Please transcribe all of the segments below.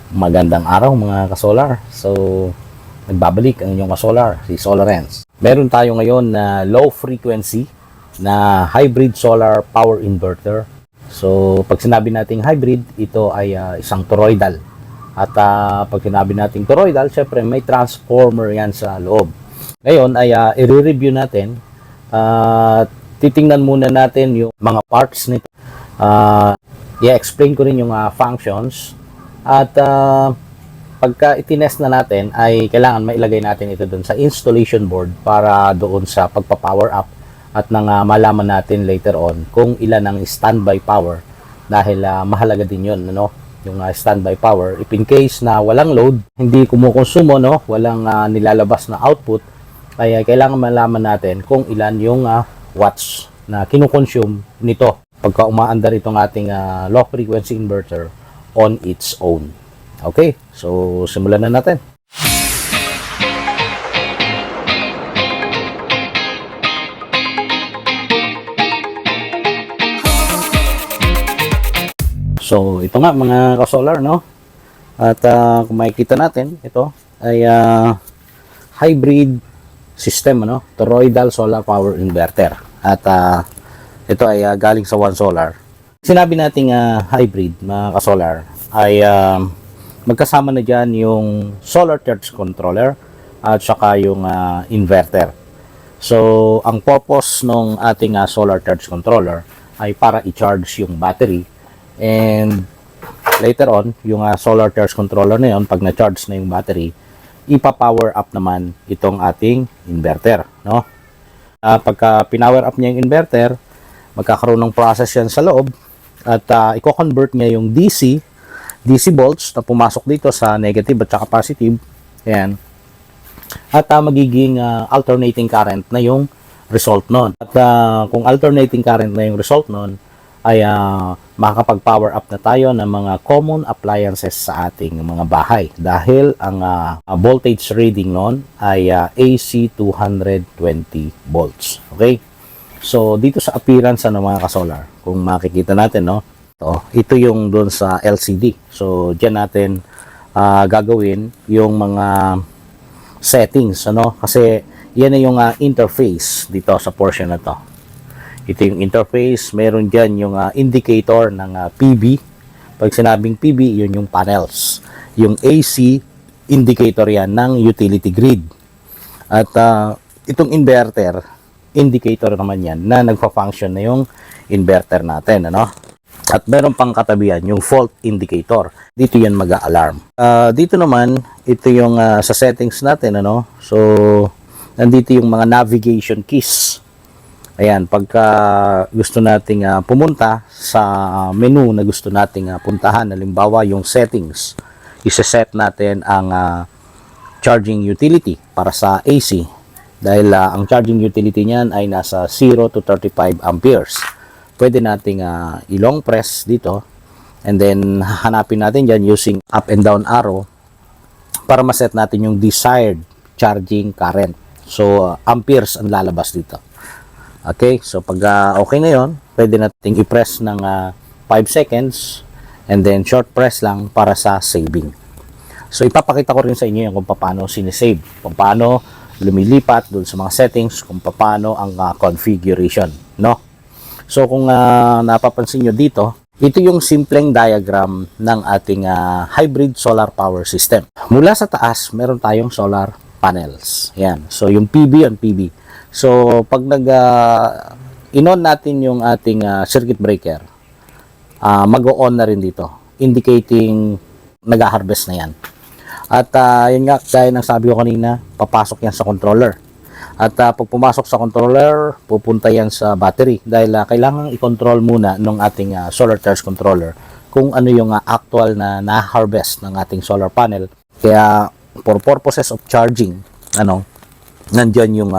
Magandang araw mga ka-solar. So, nagbabalik ang inyong ka-solar, si SolarEns. Meron tayo ngayon na low frequency na hybrid solar power inverter. So, pag sinabi nating hybrid, ito ay isang toroidal. At pag sinabi nating toroidal, syempre may transformer yan sa loob. Ngayon ay i-review natin at titingnan muna natin yung mga parts nito. I-explain ko rin yung functions. At pagka itinest na natin ay kailangan mailagay natin ito doon sa installation board para doon sa pagpa-power up at nang malaman natin later on kung ilan ang standby power dahil mahalaga din yun, no? Yung standby power. If in case na walang load, hindi kumukonsumo, no? Walang nilalabas na output, ay kailangan malaman natin kung ilan yung watts na kinukonsume nito pagka umaandar itong ating low frequency inverter on its own. Okay, so simulan na natin. So ito nga mga ka-solar, no? At kung makikita natin, ito ay hybrid system, ano? Toroidal solar power inverter. At ito ay galing sa One Solar. Sinabi nating hybrid, mga ka-solar, ay magkasama na dyan yung solar charge controller at saka yung inverter. So, ang purpose ng ating solar charge controller ay para i-charge yung battery, and later on, yung solar charge controller na yun, pag na-charge na yung battery, ipa-power up naman itong ating inverter, no? Pagka pinower up niya yung inverter, magkakaroon ng process yan sa loob at i-convert niya yung DC volts na pumasok dito sa negative at saka positive. Ayan. At magiging alternating current na yung result nun. At kung alternating current na yung result nun, ay makakapag-power up na tayo ng mga common appliances sa ating mga bahay. Dahil ang voltage reading nun ay AC 220 volts. Okay? So, dito sa appearance ng mga ka-solar, kung makikita natin, no? Ito yung doon sa LCD. So, dyan natin gagawin yung mga settings, ano? Kasi, yan na yung interface dito sa portion na to. Ito yung interface. Meron dyan yung indicator ng PV. Pag sinabing PV, yun yung panels. Yung AC, indicator yan ng utility grid. At itong inverter, indicator naman yan na nagpa-function na yung inverter natin, ano? At meron pang katabihan yung fault indicator. Dito yan mag-a-alarm. Dito naman, ito yung sa settings natin, ano? So, nandito yung mga navigation keys. Ayan, pagka gusto nating pumunta sa menu na gusto nating puntahan, halimbawa yung settings, isa-set natin ang charging utility para sa AC. Dahil ang charging utility niyan ay nasa 0 to 35 amperes. Pwede nating i-long press dito and then hanapin natin dyan using up and down arrow para maset natin yung desired charging current. So, amperes ang lalabas dito. Okay, so pag okay na yun, pwede nating i-press ng 5 seconds and then short press lang para sa saving. So, ipapakita ko rin sa inyo yung kung paano sinisave, kung paano lumilipat doon sa mga settings, kung paano ang configuration, no? So kung napapansin nyo dito, ito yung simpleng diagram ng ating hybrid solar power system. Mula sa taas, meron tayong solar panels. Yan. So yung PV on PV. So pag in-on natin yung ating circuit breaker, mag-on na rin dito, indicating nag-harvest na yan. At yun nga, gaya ng sabi ko kanina, papasok yan sa controller. At pag pumasok sa controller, pupunta yan sa battery. Dahil kailangan i-control muna ng ating solar charge controller kung ano yung actual na na-harvest ng ating solar panel. Kaya for purposes of charging, nandyan yung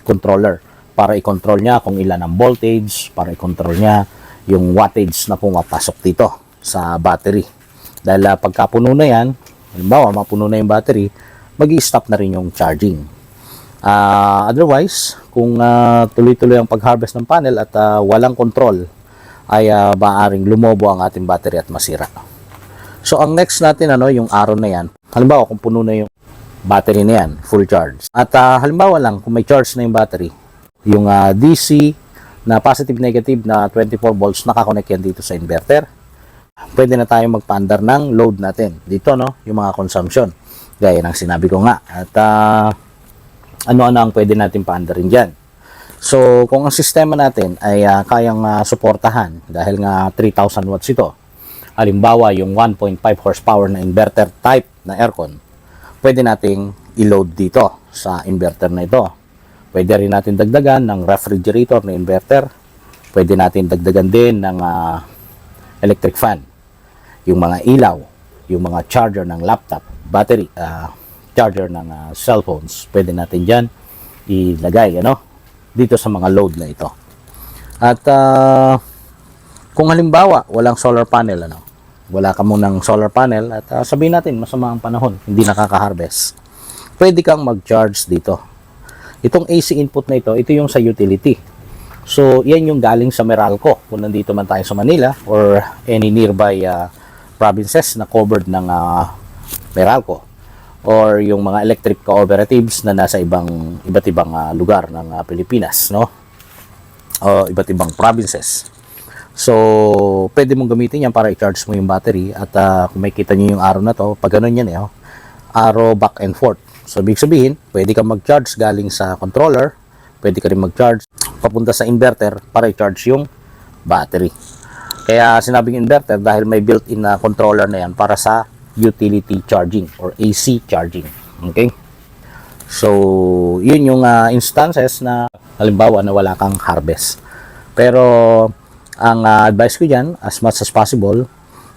controller para i-control niya kung ilan ang voltage, para i-control niya yung wattage na pumapasok dito sa battery. Dahil pagkapuno na yan, halimbawa, mapuno na yung battery, mag-i-stop na rin yung charging. Otherwise, kung tuloy-tuloy ang pag-harvest ng panel at walang control, ay maaaring lumobo ang ating battery at masira. So ang next natin yung arrow na yan. Halimbawa kung puno na yung battery na yan, full charge. At halimbawa lang kung may charge na yung battery, yung DC na positive negative na 24 volts nakakonect yan dito sa inverter. Pwede na tayo magpaandar ng load natin dito, yung mga consumption. Gaya ng sinabi ko nga. At ano-ano ang pwede natin paandarin dyan. So kung ang sistema natin ay kayang suportahan dahil nga 3,000 watts ito, halimbawa yung 1.5 horsepower na inverter type na aircon, pwede nating i-load dito sa inverter na ito. Pwede rin natin dagdagan ng refrigerator na inverter. Pwede natin dagdagan din ng electric fan. Yung mga ilaw, yung mga charger ng laptop, battery, charger ng cellphones, pwede natin dyan ilagay, dito sa mga load na ito. At kung halimbawa walang solar panel, wala ka munang solar panel at sabihin natin masama ang panahon, hindi nakaka-harvest, pwede kang mag-charge dito. Itong AC input na ito yung sa utility. So yan yung galing sa Meralco kung nandito man tayo sa Manila or any nearby provinces na covered ng Meralco, or yung mga electric cooperatives na nasa iba't ibang lugar ng Pilipinas, o iba't ibang provinces. So, pwede mong gamitin yan para i-charge mo yung battery. At kung makikita nyo yung arrow na to, pag ganun yan arrow back and forth. So, ibig sabihin, pwede kang mag-charge galing sa controller, pwede ka rin mag-charge papunta sa inverter para i-charge yung battery. Kaya sinabing inverter dahil may built-in na controller na yan para sa utility charging or AC charging. Okay? So, yun yung instances na halimbawa na wala kang harvest. Pero ang advice ko dyan, as much as possible,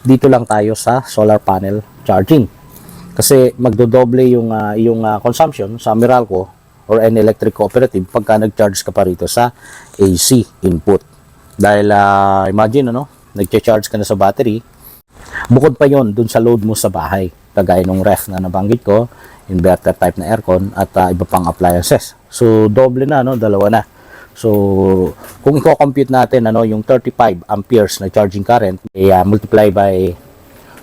dito lang tayo sa solar panel charging. Kasi magdodoble yung consumption sa Meralco or any electric cooperative pagka nag-charge ka pa rito sa AC input. Dahil imagine, nag-charge ka na sa battery, bukod pa yon dun sa load mo sa bahay. Kagaya ng ref na nabanggit ko, inverter type na aircon, at iba pang appliances. So, doble na, dalawa na. So, kung i-compute natin yung 35 amperes na charging current, multiply by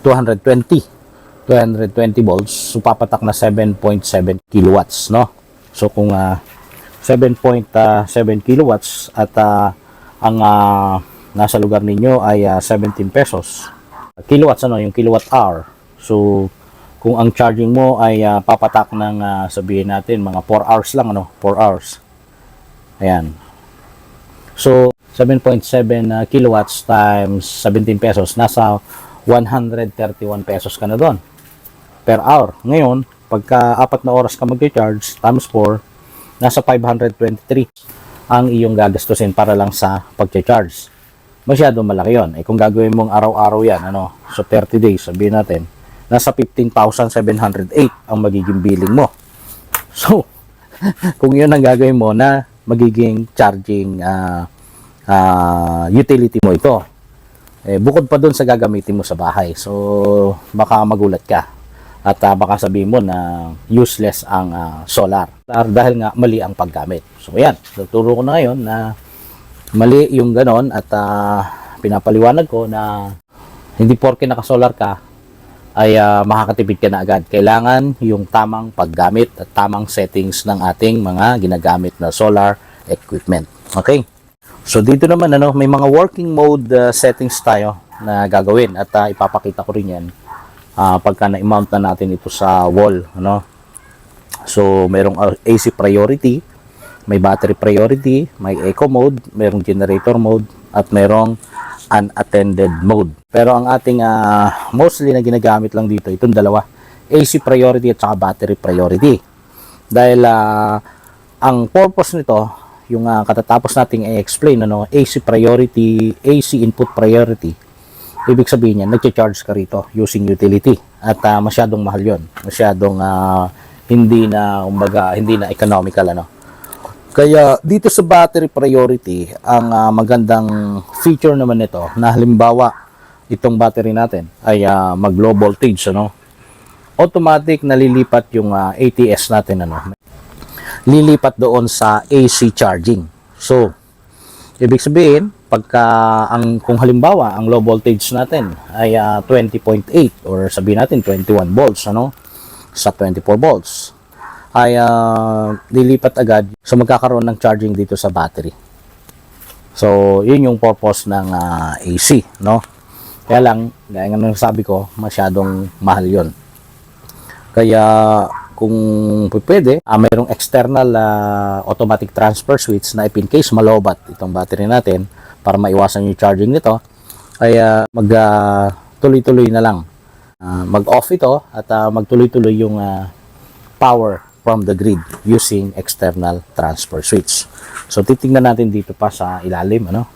220 volts, so papatak na 7.7 kilowatts, So, kung 7.7 kilowatts at ang nasa lugar ninyo ay 17 pesos. Kilowatts, yung kilowatt hour. So, kung ang charging mo ay papatak ng sabihin natin mga 4 hours lang, 4 hours. Ayan. So, 7.7 kilowatts times 17 pesos, nasa 131 pesos ka na doon per hour. Ngayon, pagka 4 na oras ka mag-charge, times 4, nasa 523 ang iyong gagastusin para lang sa pag-charge. Masyado malaki yon. Kung gagawin mong araw-araw yan, so 30 days, sabihin natin, nasa 15,708 ang magiging billing mo. So, kung yun ang gagawin mo na magiging charging utility mo ito, bukod pa dun sa gagamitin mo sa bahay. So, baka magulat ka at baka sabihin mo na useless ang solar dahil nga mali ang paggamit. So, ayan, tuturo ko na ngayon na mali yung ganon at pinapaliwanag ko na hindi porke nakasolar ka ay makakatipid ka na agad. Kailangan yung tamang paggamit at tamang settings ng ating mga ginagamit na solar equipment. Okay? So dito naman may mga working mode settings tayo na gagawin at ipapakita ko rin yan pagka na-mount na natin ito sa wall, So mayroong AC priority, may battery priority, may eco mode, mayroong generator mode, at mayroong unattended mode. Pero ang ating mostly na ginagamit lang dito, itong dalawa, AC priority at saka battery priority. Dahil ang purpose nito, yung katatapos nating i-explain, AC priority, AC input priority, ibig sabihin yan, nag-charge ka rito using utility. At masyadong mahal yon, masyadong hindi na economical, Kaya dito sa battery priority, ang magandang feature naman nito na halimbawa itong battery natin ay mag-low voltage, automatic nalilipat yung ATS natin, lilipat doon sa AC charging. So, ibig sabihin, pagka kung halimbawa ang low voltage natin ay 20.8 or sabihin natin 21 volts ano sa 24 volts ay lilipat agad so magkakaroon ng charging dito sa battery. So yun yung purpose ng AC no. Kaya lang gaya ng sabi ko masyadong mahal yun. Kaya kung pwede, mayroong external automatic transfer switch na if in case malobat itong battery natin para maiwasan yung charging nito, ay tuloy-tuloy na lang. Mag-off ito at magtuloy-tuloy yung power from the grid using external transfer switch. So titingnan natin dito pa sa ilalim ano.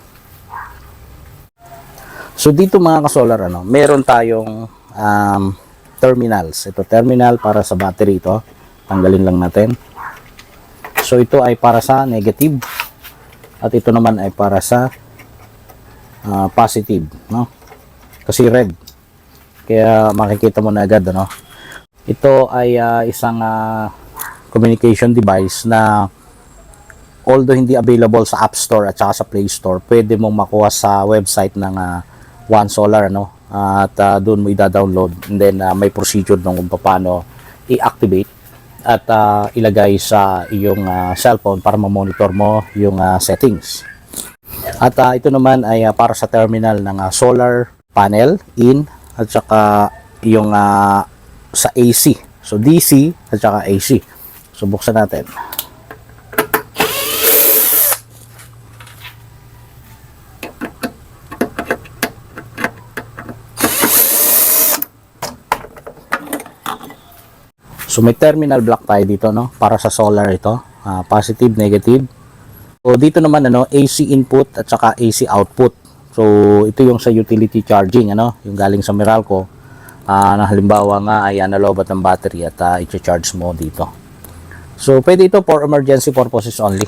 So dito mga ka-solar ano, meron tayong terminals. Ito terminal para sa battery ito. Tanggalin lang natin. So ito ay para sa negative at ito naman ay para sa positive, no? Kasi red. Kaya makikita mo na agad ano. Ito ay isang communication device na although hindi available sa App Store at saka sa Play Store, pwede mong makuha sa website ng One Solar ano. At doon mo i-download and then may procedure kung paano i-activate at ilagay sa iyong cellphone para ma-monitor mo yung settings. At ito naman ay para sa terminal ng solar panel in at saka yung sa AC. So DC at saka AC. So buksan natin. So may terminal block tayo dito no para sa solar ito, positive, negative. So dito naman ano AC input at saka AC output. So ito yung sa utility charging ano, yung galing sa Meralco. Na halimbawa nga ay nalobat ng battery at i-charge mo dito. So pwede ito for emergency purposes only.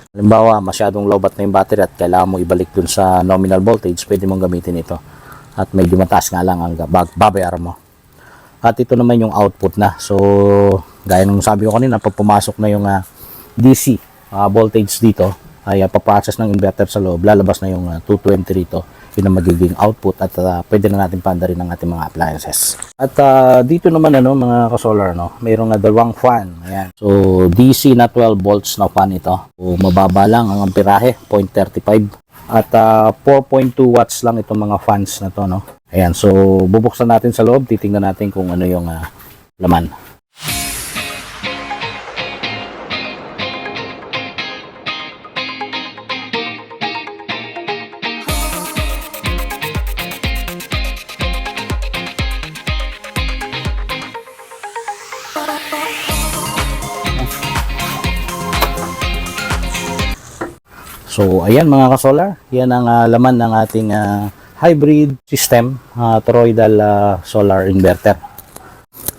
Halimbawa masyadong lobat na yung battery at kailangan mo ibalik dun sa nominal voltage, pwede mong gamitin ito. At medyo mataas nga lang ang babayaran mo. At ito naman yung output na. So, gaya ng sabi ko kanina, pag pumasok na yung DC voltage dito, ay paprocess ng inverter sa loob, lalabas na yung 220 rito. Yun ang magiging output at pwede na natin paandarin ng ating mga appliances. At dito naman ano, mga ka-solar, no, mayroong dalawang fan. Ayan. So, DC na 12 volts na fan ito. So, mababa lang ang amperahe, 0.35. At 4.2 watts lang itong mga fans na to, no. Ayan, so bubuksan natin sa loob, titingnan natin kung ano yung laman. So ayan mga ka-solar, yan ang laman ng ating hybrid system, toroidal solar inverter.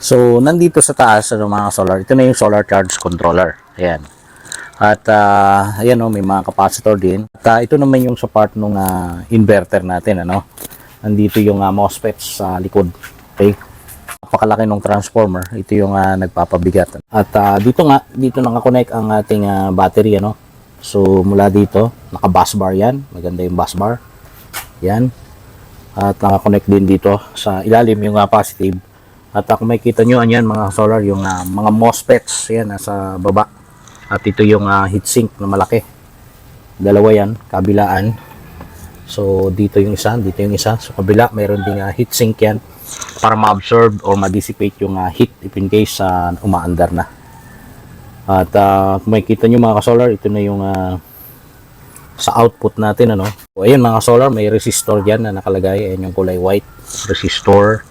So nandito sa taas mga solar, ito na yung solar charge controller. Ayan. At ayan may mga capacitor din. At ito naman yung sa part ng inverter natin ano. Nandito yung MOSFETs sa likod. Okay? Napakalaki ng transformer. Ito yung nagpapabigat. At dito nakakonect ang ating battery ano. So mula dito, naka-bus bar yan. Maganda yung bus bar. Yan. At naka-connect din dito sa ilalim yung positive. At kung makikita nyo, yan mga solar, yung mga MOSFETs, yan, nasa baba. At ito yung heatsink na malaki. Dalawa yan, kabilaan. So, dito yung isa, dito yung isa. So, kabila, mayroon ding heatsink yan para ma-absorb or ma-dissipate yung heat if in case umaandar na. At kung makikita nyo mga solar, ito na yung sa output natin ano. So, ayun mga solar, may resistor diyan na nakalagay, ayun yung kulay white, resistor.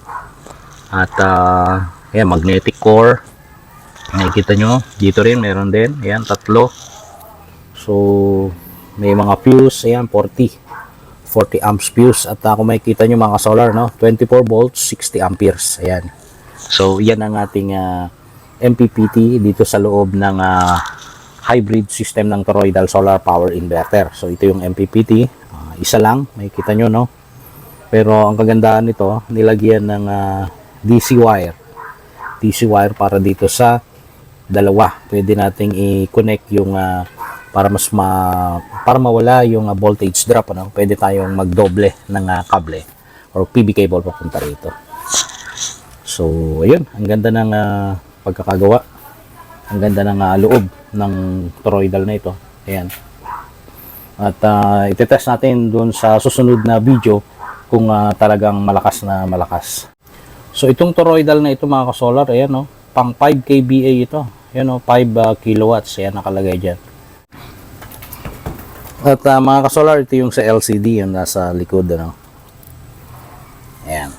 At ayan, magnetic core. Nakikita nyo, dito rin meron din, ayan, tatlo. So may mga fuse, ayan, 40 amps fuse. At kung makikita nyo mga solar no, 24 volts, 60 amperes. Ayan. So yan ang ating MPPT dito sa loob ng hybrid system ng toroidal solar power inverter. So ito yung MPPT, isa lang, makikita nyo no. Pero ang kagandahan nito, nilagyan ng DC wire para dito sa dalawa. Pwede nating i-connect yung para mawala yung voltage drop, ano, pwede tayong magdoble ng kable or PB cable papunta rito. So ayun, ang ganda ng pagkakagawa, ang ganda ng loob ng toroidal na ito. Ayan. At itetest natin doon sa susunod na video kung talagang malakas na malakas. So itong toroidal na ito mga ka-solar, ayan, no, pang 5 kVA ito. Ayan, no, 5 kilowatts, ayan nakalagay dyan. At mga ka-solar, ito yung sa LCD yung nasa likod, ano. Ayan.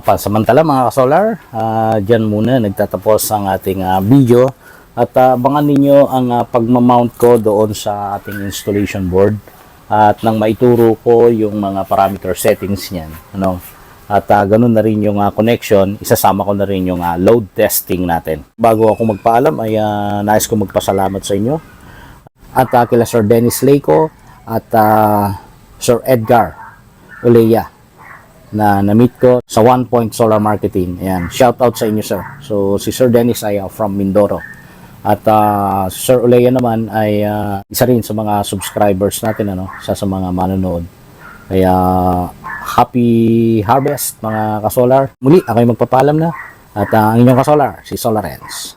Samantala mga ka-solar, dyan muna nagtatapos ang ating video. At abangan ninyo ang pagmamount ko doon sa ating installation board. At nang maituro ko yung mga parameter settings niyan, ano. At ganun na rin yung connection, isasama ko na rin yung load testing natin. Bago ako magpaalam ay nais ko magpasalamat sa inyo. At kila Sir Dennis Leico at Sir Edgar Oleya na na-meet ko sa 1 Point Solar Marketing. Ayan, shout out sa inyo, sir. So si Sir Dennis ay from Mindoro. At si Sir Oleya naman ay isa rin sa mga subscribers natin, ano, sa mga manonood. Kaya happy harvest mga ka-solar. Muli, ako'y magpapaalam na. At ang inyong ka-solar, si Solarens.